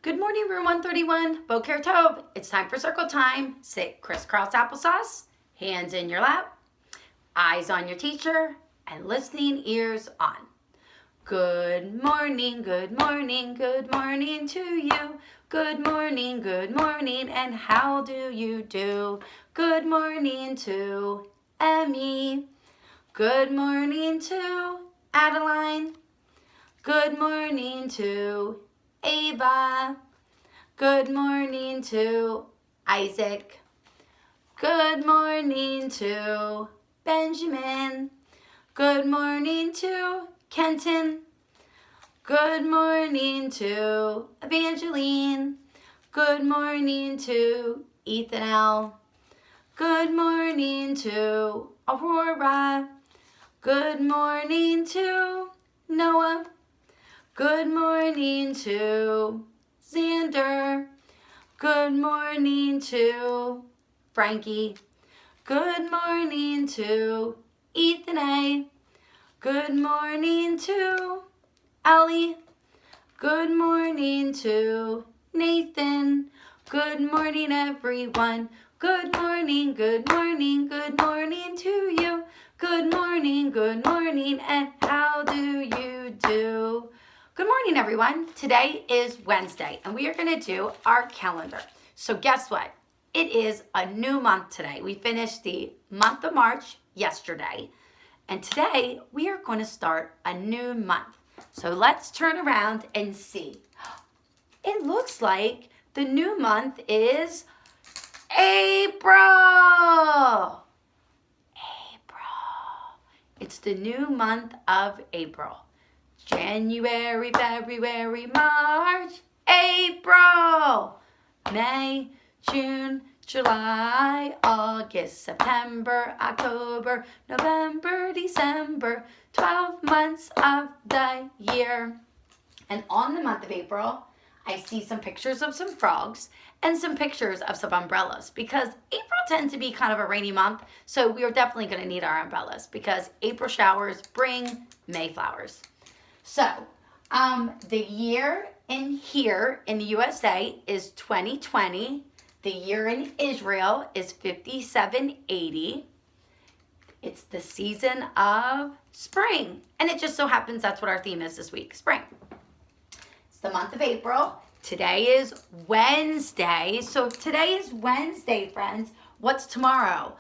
Good morning, room 131. Boker Tov. It's time for circle time. Sit crisscross applesauce, hands in your lap, eyes on your teacher, and listening ears on. Good morning, good morning, good morning to you. Good morning, and how do you do? Good morning to Emmy. Good morning to Adeline. Good morning to Ava. Good morning to Isaac. Good morning to Benjamin. Good morning to Kenton. Good morning to Evangeline. Good morning to Ethan L. Good morning to Aurora. Good morning to Noah. Good morning to Xander. Good morning to Frankie. Good morning to Ethan A. Good morning to Ellie. Good morning to Nathan. Good morning, everyone. Good morning, good morning, good morning to you. Good morning, and how do you do? Good morning, everyone. Today is Wednesday, and we are going to do our calendar. So guess what? It is a new month today. We finished the month of March yesterday, and today we are going to start a new month. So let's turn around and see. It looks like the new month is April. It's the new month of April. January, February, March, April, May, June, July, August, September, October, November, December, 12 months of the year. And on the month of April, I see some pictures of some frogs and some pictures of some umbrellas because April tends to be kind of a rainy month. So we are definitely going to need our umbrellas because April showers bring May flowers. So the year in here in the USA is 2020. The year in Israel is 5780. It's the season of spring. And it just so happens that's what our theme is this week, spring. It's the month of April. Today is Wednesday. So if today is Wednesday, friends, what's tomorrow?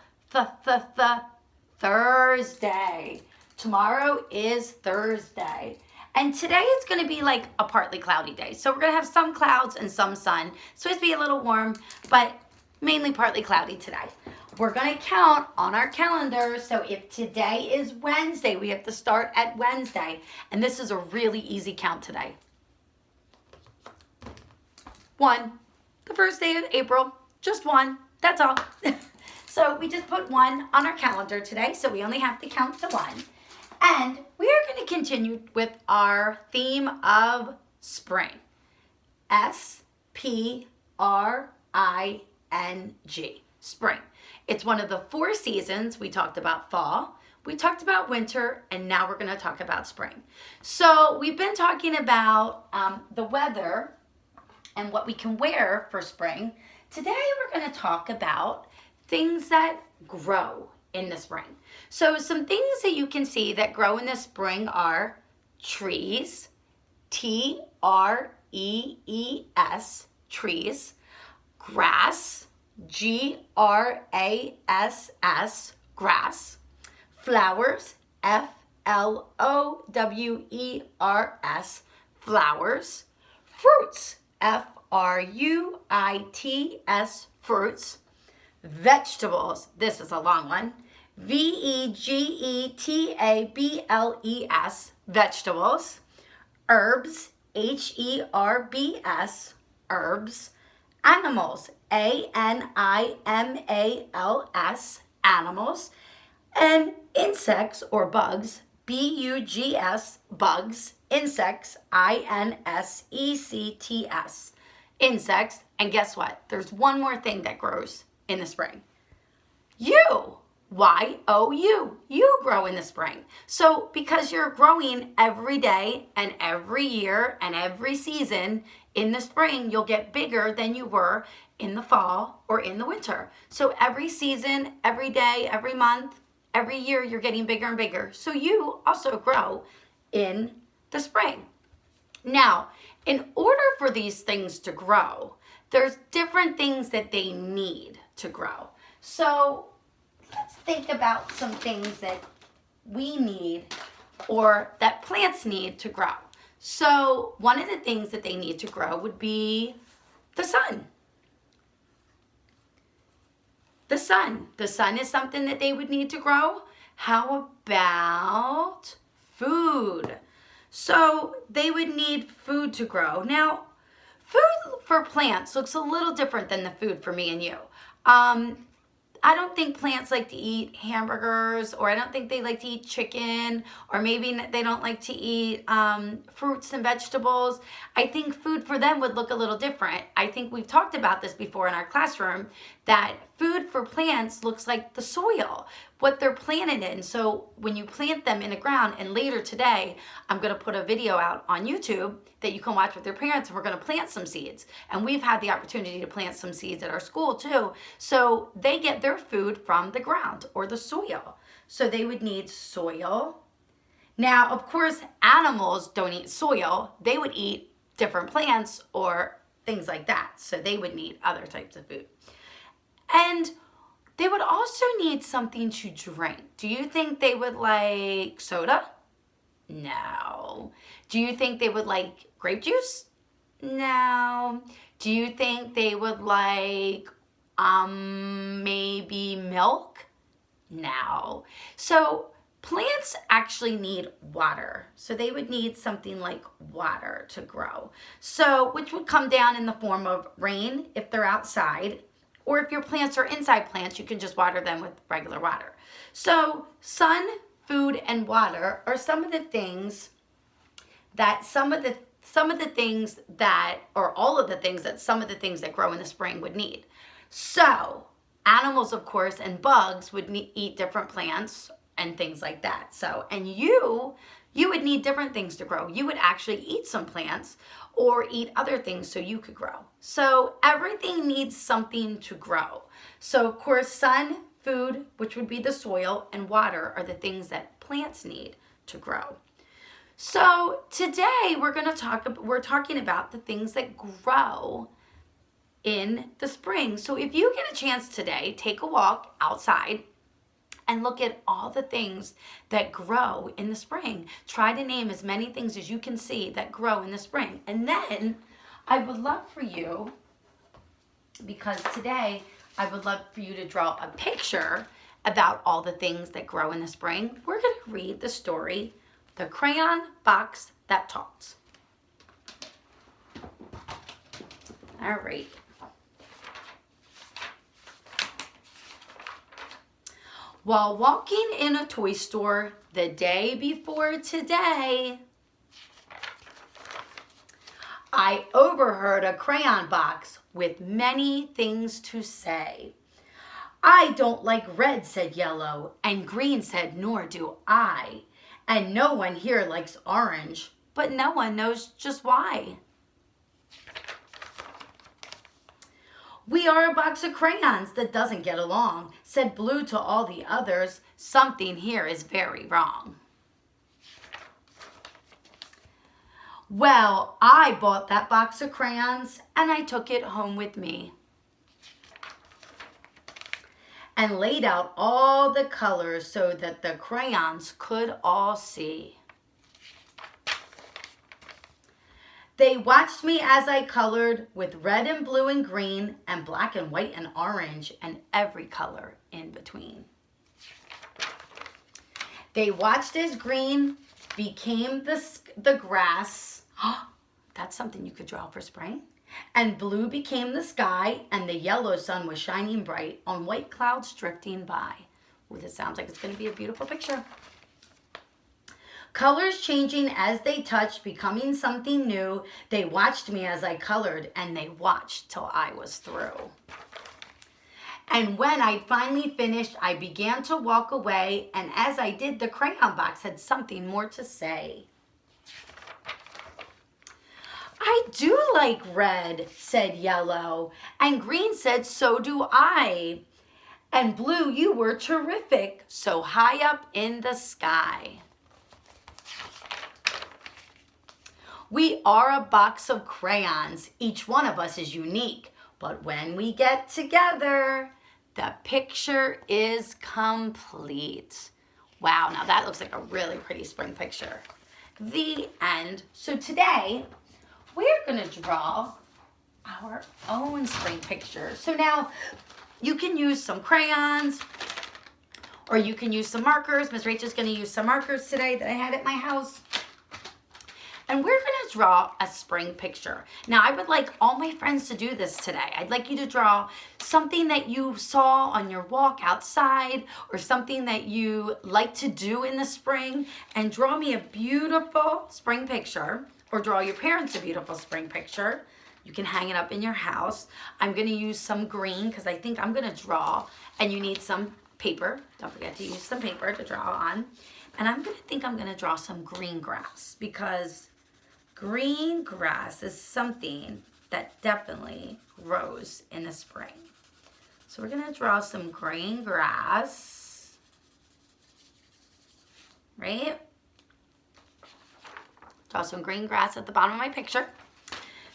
Thursday. Tomorrow is Thursday. And today it's going to be like a partly cloudy day. So we're going to have some clouds and some sun. So it's be a little warm, but mainly partly cloudy today. We're going to count on our calendar. So if today is Wednesday, we have to start at Wednesday. And this is a really easy count today. 1, the first day of April, just 1, that's all. So we just put 1 on our calendar today, so we only have to count to 1. And we are going to continue with our theme of spring. S-P-R-I-N-G, spring. It's one of the 4 seasons. We talked about fall, we talked about winter, and now we're going to talk about spring. So we've been talking about the weather and what we can wear for spring. Today we're going to talk about things that grow in the spring. So some things that you can see that grow in the spring are trees, T-R-E-E-S, trees, grass, G-R-A-S-S, grass, flowers, F-L-O-W-E-R-S, flowers, fruits, F-R-U-I-T-S, fruits, vegetables, this is a long one, V-E-G-E-T-A-B-L-E-S, vegetables, herbs, H-E-R-B-S, herbs, animals, A-N-I-M-A-L-S, animals, and insects or bugs, B-U-G-S, bugs, insects, I-N-S-E-C-T-S, insects. And guess what? There's one more thing that grows in the spring. You! Y-O-U. You grow in the spring. So because you're growing every day and every year and every season, in the spring, you'll get bigger than you were in the fall or in the winter. So every season, every day, every month, every year, you're getting bigger and bigger. So you also grow in the spring. Now, in order for these things to grow, there's different things that they need to grow. So let's think about some things that we need or that plants need to grow. So one of the things that they need to grow would be the sun. The sun. The sun is something that they would need to grow. How about food? So they would need food to grow. Now, food for plants looks a little different than the food for me and you. I don't think plants like to eat hamburgers, or I don't think they like to eat chicken, or maybe they don't like to eat fruits and vegetables. I think food for them would look a little different. I think we've talked about this before in our classroom, that food for plants looks like the soil, what they're planted in. So when you plant them in the ground, and later today, I'm going to put a video out on YouTube that you can watch with your parents, and we're going to plant some seeds. And we've had the opportunity to plant some seeds at our school too. So they get their food from the ground or the soil. So they would need soil. Now, of course, animals don't eat soil. They would eat different plants or things like that. So they would need other types of food. And they would also need something to drink. Do you think they would like soda? No. Do you think they would like grape juice? No. Do you think they would like maybe milk? No. So plants actually need water. So they would need something like water to grow. So which would come down in the form of rain if they're outside. Or if your plants are inside plants, you can just water them with regular water. So sun, food, and water are some of the things that some of the things that, or all of the things that some of the things that grow in the spring would need. So animals, of course, and bugs would eat different plants and things like that. So, and you would need different things to grow. You would actually eat some plants or eat other things so you could grow. So everything needs something to grow. So of course, sun, food, which would be the soil, and water are the things that plants need to grow. So today we're talking about the things that grow in the spring. So if you get a chance today, take a walk outside and look at all the things that grow in the spring. Try to name as many things as you can see that grow in the spring. And then I would love for you, because today I would love for you to draw a picture about all the things that grow in the spring. We're going to read the story, The Crayon Box That Talks. All right. While walking in a toy store the day before today, I overheard a crayon box with many things to say. I don't like red, said yellow, and green said, nor do I. And no one here likes orange, but no one knows just why. We are a box of crayons that doesn't get along, said blue to all the others. Something here is very wrong. Well, I bought that box of crayons and I took it home with me and laid out all the colors so that the crayons could all see. They watched me as I colored with red and blue and green and black and white and orange and every color in between. They watched as green became the grass. That's something you could draw for spring. And blue became the sky, and the yellow sun was shining bright on white clouds drifting by. Ooh, this sounds like it's going to be a beautiful picture. Colors changing as they touched, becoming something new. They watched me as I colored, and they watched till I was through. And when I finally finished, I began to walk away, and as I did, the crayon box had something more to say. I do like red, said Yellow, and Green said, so do I. And Blue, you were terrific, so high up in the sky. We are a box of crayons. Each one of us is unique, but when we get together, the picture is complete. Wow, now that looks like a really pretty spring picture. The end. So today, we're gonna draw our own spring picture. So now, you can use some crayons, or you can use some markers. Miss Rachel's gonna use some markers today that I have at my house. And we're gonna draw a spring picture. Now, I would like all my friends to do this today. I'd like you to draw something that you saw on your walk outside, or something that you like to do in the spring, and draw me a beautiful spring picture, or draw your parents a beautiful spring picture. You can hang it up in your house. I'm gonna use some green, because I think I'm gonna draw, and you need some paper. Don't forget to use some paper to draw on. And I'm gonna draw some green grass, because green grass is something that definitely grows in the spring. So we're gonna draw some green grass, right? Draw some green grass at the bottom of my picture.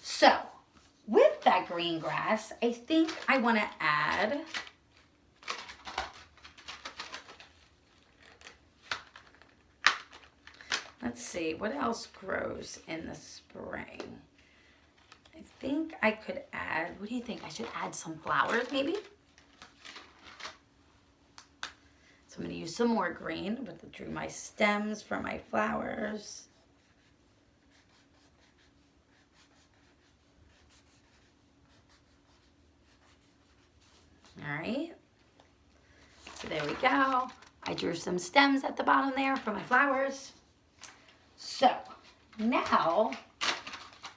So with that green grass, I think I wanna add let's see, what else grows in the spring? I think I could add, what do you think? I should add some flowers maybe? So I'm gonna use some more green, but I drew my stems for my flowers. All right, so there we go. I drew some stems at the bottom there for my flowers. So now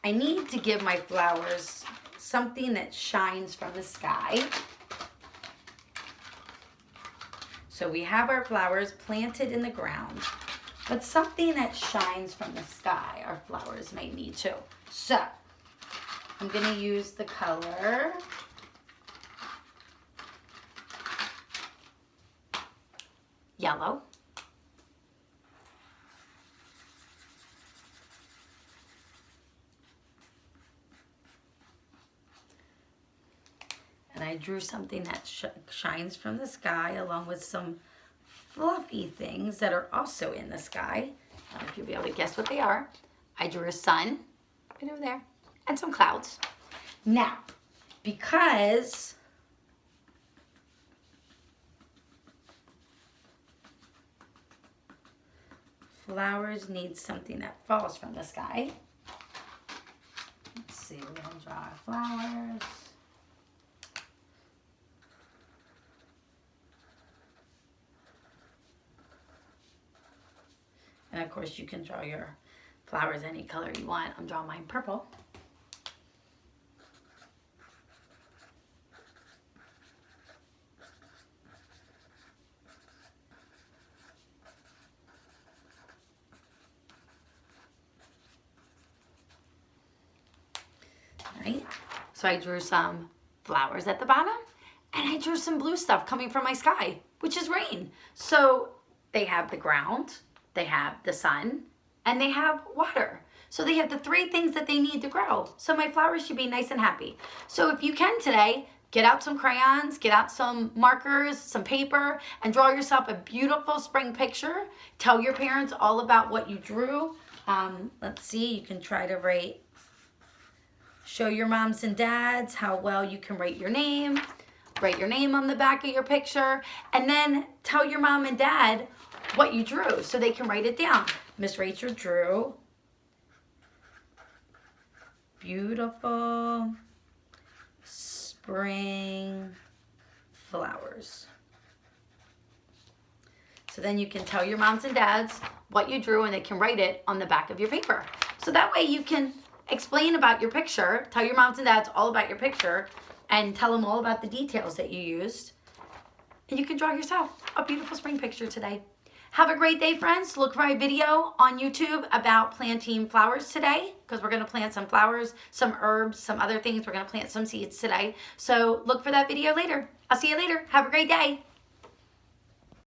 I need to give my flowers something that shines from the sky. So we have our flowers planted in the ground, but something that shines from the sky our flowers may need too. So I'm gonna use the color yellow. And I drew something that shines from the sky, along with some fluffy things that are also in the sky. I don't know if you'll be able to guess what they are. I drew a sun right over there and some clouds. Now, because flowers need something that falls from the sky. Let's see, we're gonna draw our flowers. And of course you can draw your flowers any color you want. I'm drawing mine purple. Right? So I drew some flowers at the bottom, and I drew some blue stuff coming from my sky, which is rain. So they have the ground, they have the sun, and they have water. So they have the three things that they need to grow. So my flowers should be nice and happy. So if you can today, get out some crayons, get out some markers, some paper, and draw yourself a beautiful spring picture. Tell your parents all about what you drew. Let's see, you can try to write, show your moms and dads how well you can write your name on the back of your picture, and then tell your mom and dad what you drew so they can write it down. Miss Rachel drew beautiful spring flowers. So then you can tell your moms and dads what you drew, and they can write it on the back of your paper. So that way you can explain about your picture, tell your moms and dads all about your picture, and tell them all about the details that you used. And you can draw yourself a beautiful spring picture today. Have a great day, friends. Look for my video on YouTube about planting flowers today, because we're going to plant some flowers, some herbs, some other things. We're going to plant some seeds today. So look for that video later. I'll see you later. Have a great day.